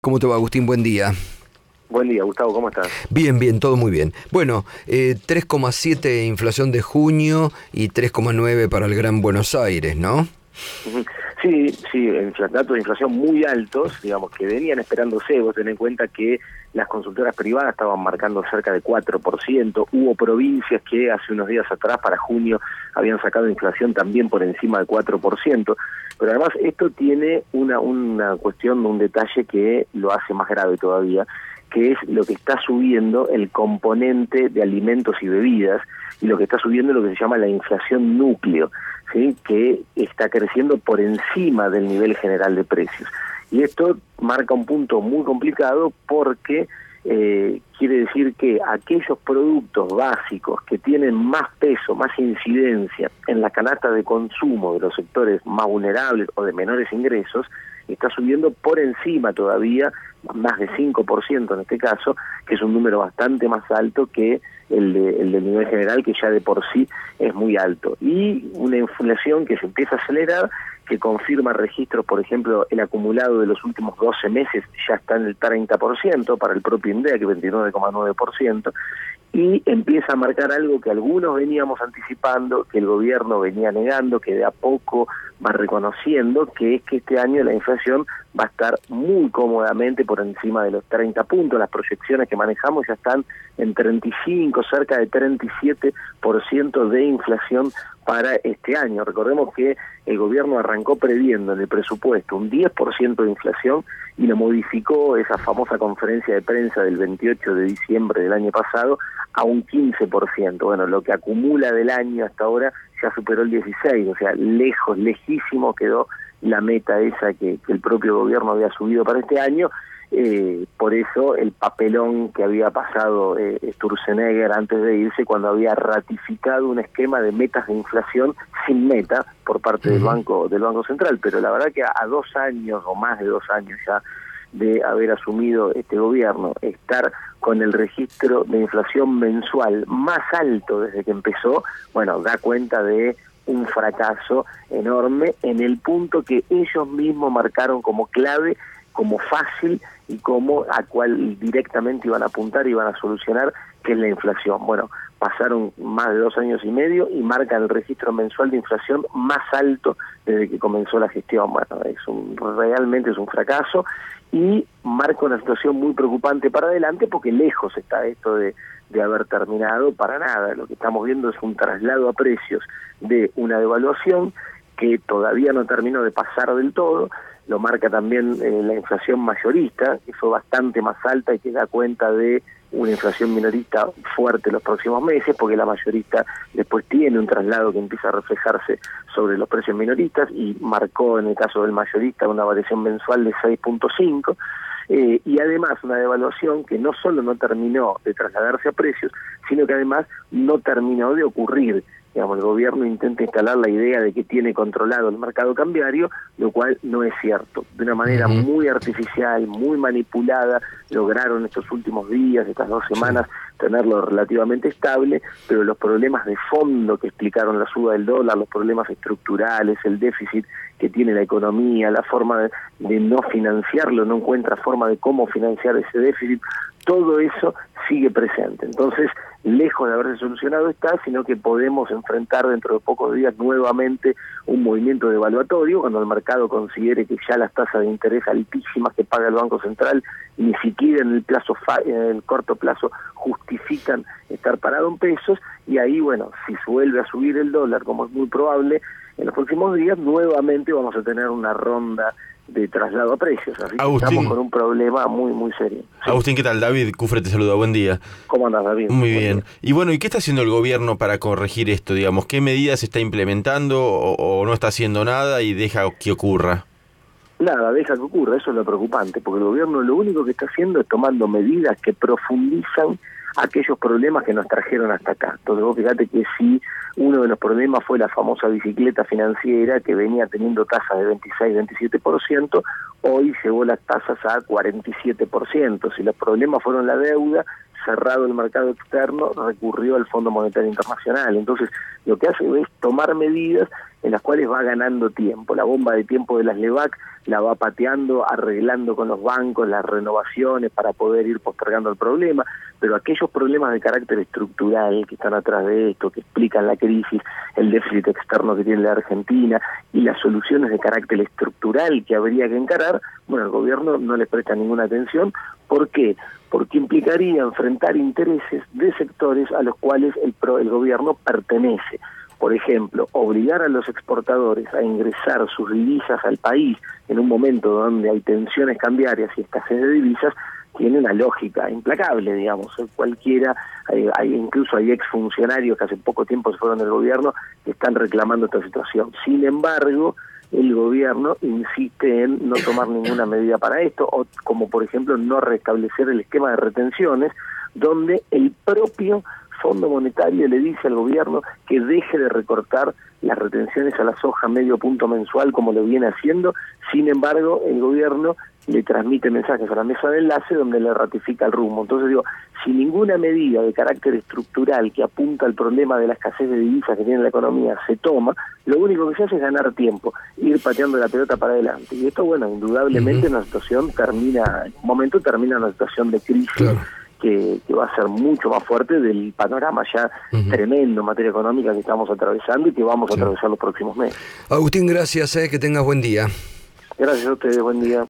¿Cómo te va, Agustín? Buen día. Buen día, Gustavo, ¿cómo estás? Bien, bien, todo muy bien. Bueno, 3,7 inflación de junio y 3,9 para el Gran Buenos Aires, ¿no? Ujú. Sí, datos de inflación muy altos, digamos, que venían esperándose. Vos ten en cuenta que las consultoras privadas estaban marcando cerca de 4%. Hubo provincias que hace unos días atrás, para junio, habían sacado inflación también por encima del 4%. Pero además esto tiene una cuestión, un detalle que lo hace más grave todavía, que es lo que está subiendo el componente de alimentos y bebidas, y lo que está subiendo es lo que se llama la inflación núcleo, ¿sí? Que está creciendo por encima del nivel general de precios. Y esto marca un punto muy complicado porque quiere decir que aquellos productos básicos que tienen más peso, más incidencia en la canasta de consumo de los sectores más vulnerables o de menores ingresos, está subiendo por encima todavía, más de 5% en este caso, que es un número bastante más alto que el del nivel general, que ya de por sí es muy alto. Y una inflación que se empieza a acelerar, que confirma registros, por ejemplo, el acumulado de los últimos 12 meses ya está en el 30% para el propio INDEA, que es 29,9%, y empieza a marcar algo que algunos veníamos anticipando, que el gobierno venía negando, que de a poco va reconociendo, que es que este año la inflación va a estar muy cómodamente por encima de los 30 puntos. Las proyecciones que manejamos ya están en 35, cerca de 37% de inflación para este año. Recordemos que el gobierno arrancó previendo en el presupuesto un 10% de inflación y lo modificó esa famosa conferencia de prensa del 28 de diciembre del año pasado a un 15%. Bueno, lo que acumula del año hasta ahora ya superó el 16%, o sea, lejísimo quedó la meta esa que el propio gobierno había subido para este año. Por eso el papelón que había pasado Sturzenegger antes de irse, cuando había ratificado un esquema de metas de inflación sin meta por parte del Banco Central. Pero la verdad que a 2 años o más de 2 años ya de haber asumido este gobierno, estar con el registro de inflación mensual más alto desde que empezó, bueno, da cuenta de un fracaso enorme en el punto que ellos mismos marcaron como clave, como fácil y como a cual directamente iban a apuntar y iban a solucionar, que es la inflación. Bueno, pasaron más de 2 años y medio y marcan el registro mensual de inflación más alto desde que comenzó la gestión. Bueno, realmente es un fracaso y marca una situación muy preocupante para adelante, porque lejos está esto de haber terminado para nada. Lo que estamos viendo es un traslado a precios de una devaluación que todavía no terminó de pasar del todo. Lo marca también la inflación mayorista, que fue bastante más alta y que da cuenta de una inflación minorista fuerte los próximos meses, porque la mayorista después tiene un traslado que empieza a reflejarse sobre los precios minoristas, y marcó en el caso del mayorista una variación mensual de 6,5, y además una devaluación que no solo no terminó de trasladarse a precios, sino que además no terminó de ocurrir. Digamos, el gobierno intenta instalar la idea de que tiene controlado el mercado cambiario, lo cual no es cierto. De una manera muy artificial, muy manipulada, lograron estos últimos días, estas 2 semanas, tenerlo relativamente estable, pero los problemas de fondo que explicaron la suba del dólar, los problemas estructurales, el déficit que tiene la economía, la forma de no financiarlo, no encuentra forma de cómo financiar ese déficit, todo eso sigue presente. Entonces, lejos de haberse solucionado está, sino que podemos enfrentar dentro de pocos días nuevamente un movimiento devaluatorio, cuando el mercado considere que ya las tasas de interés altísimas que paga el Banco Central ni siquiera en el corto plazo justifican estar parado en pesos, y ahí, bueno, si vuelve a subir el dólar, como es muy probable, en los próximos días nuevamente vamos a tener una ronda de traslado a precios, así que estamos con un problema muy, muy serio. Sí. Agustín, ¿qué tal? David Cufre te saluda, buen día. ¿Cómo andas, David? Muy bien. Y bueno, ¿y qué está haciendo el gobierno para corregir esto, digamos? ¿Qué medidas está implementando o no está haciendo nada y deja que ocurra? Nada, deja que ocurra, eso es lo preocupante, porque el gobierno lo único que está haciendo es tomando medidas que profundizan aquellos problemas que nos trajeron hasta acá. Entonces vos fíjate que si uno de los problemas fue la famosa bicicleta financiera, que venía teniendo tasas de 26-27%, hoy llevó las tasas a 47%. Si los problemas fueron la deuda, cerrado el mercado externo, recurrió al Fondo Monetario Internacional. Entonces, lo que hace es tomar medidas en las cuales va ganando tiempo. La bomba de tiempo de las LEVAC la va pateando, arreglando con los bancos las renovaciones para poder ir postergando el problema, pero aquellos problemas de carácter estructural que están atrás de esto, que explican la crisis, el déficit externo que tiene la Argentina y las soluciones de carácter estructural que habría que encarar, bueno, el gobierno no le presta ninguna atención. ¿Por qué? Porque implicaría enfrentar intereses de sectores a los cuales el gobierno pertenece. Por ejemplo, obligar a los exportadores a ingresar sus divisas al país en un momento donde hay tensiones cambiarias y escasez de divisas, tiene una lógica implacable, digamos. Cualquiera, incluso hay exfuncionarios que hace poco tiempo se fueron del gobierno que están reclamando esta situación. Sin embargo, el gobierno insiste en no tomar ninguna medida para esto, o como por ejemplo no restablecer el esquema de retenciones, donde el propio Fondo Monetario le dice al gobierno que deje de recortar las retenciones a la soja medio punto mensual como lo viene haciendo. Sin embargo, el gobierno le transmite mensajes a la mesa de enlace donde le ratifica el rumbo. Entonces digo, si ninguna medida de carácter estructural que apunta al problema de la escasez de divisas que tiene la economía se toma, lo único que se hace es ganar tiempo, ir pateando la pelota para adelante. Y esto, bueno, indudablemente una situación termina, en un momento termina una situación de crisis. Claro. Que va a ser mucho más fuerte del panorama ya tremendo en materia económica que estamos atravesando y que vamos a atravesar los próximos meses. Agustín, gracias, que tengas buen día. Gracias a ustedes, buen día.